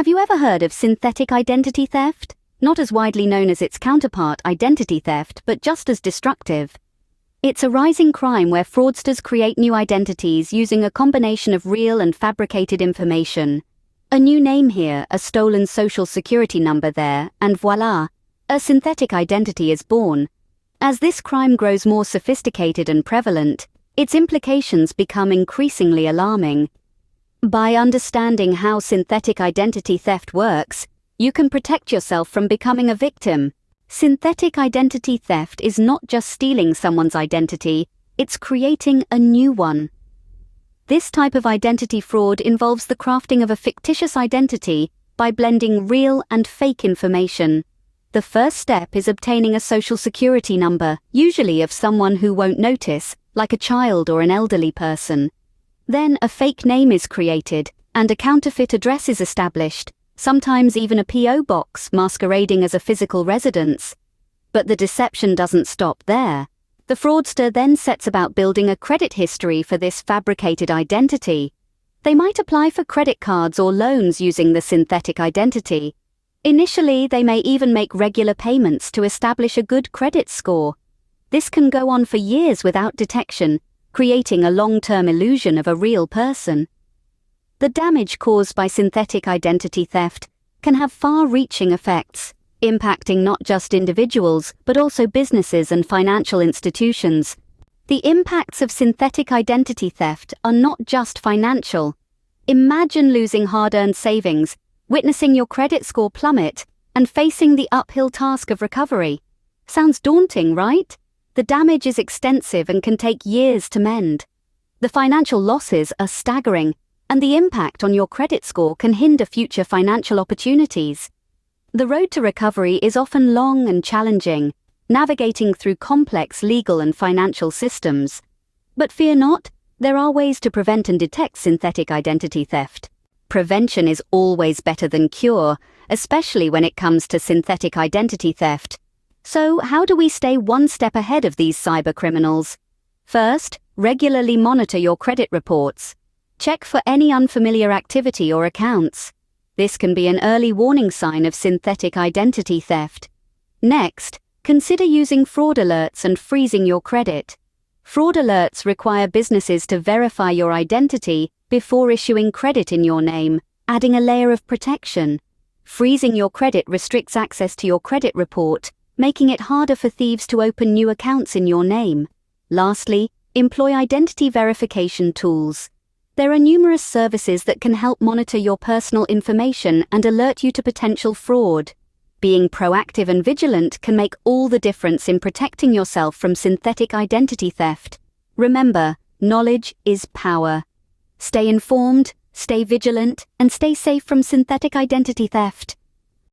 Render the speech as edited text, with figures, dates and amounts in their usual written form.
Have you ever heard of synthetic identity theft? Not as widely known as its counterpart, identity theft, but just as destructive. It's a rising crime where fraudsters create new identities using a combination of real and fabricated information. A new name here, a stolen social security number there, and voila, a synthetic identity is born. As this crime grows more sophisticated and prevalent, its implications become increasingly alarming. By understanding how synthetic identity theft works, you can protect yourself from becoming a victim. Synthetic identity theft is not just stealing someone's identity, it's creating a new one. This type of identity fraud involves the crafting of a fictitious identity by blending real and fake information. The first step is obtaining a social security number, usually of someone who won't notice, like a child or an elderly person. Then a fake name is created, and a counterfeit address is established, sometimes even a P.O. box masquerading as a physical residence. But the deception doesn't stop there. The fraudster then sets about building a credit history for this fabricated identity. They might apply for credit cards or loans using the synthetic identity. Initially, they may even make regular payments to establish a good credit score. This can go on for years without detection, creating a long-term illusion of a real person. The damage caused by synthetic identity theft can have far-reaching effects, impacting not just individuals but also businesses and financial institutions. The impacts of synthetic identity theft are not just financial. Imagine losing hard-earned savings, witnessing your credit score plummet, and facing the uphill task of recovery. Sounds daunting, right? The damage is extensive and can take years to mend. The financial losses are staggering, and the impact on your credit score can hinder future financial opportunities. The road to recovery is often long and challenging, navigating through complex legal and financial systems. But fear not, there are ways to prevent and detect synthetic identity theft. Prevention is always better than cure, especially when it comes to synthetic identity theft. So, how do we stay one step ahead of these cybercriminals? First, regularly monitor your credit reports. Check for any unfamiliar activity or accounts. This can be an early warning sign of synthetic identity theft. Next, consider using fraud alerts and freezing your credit. Fraud alerts require businesses to verify your identity before issuing credit in your name, adding a layer of protection. Freezing your credit restricts access to your credit report, making it harder for thieves to open new accounts in your name. Lastly, employ identity verification tools. There are numerous services that can help monitor your personal information and alert you to potential fraud. Being proactive and vigilant can make all the difference in protecting yourself from synthetic identity theft. Remember, knowledge is power. Stay informed, stay vigilant, and stay safe from synthetic identity theft.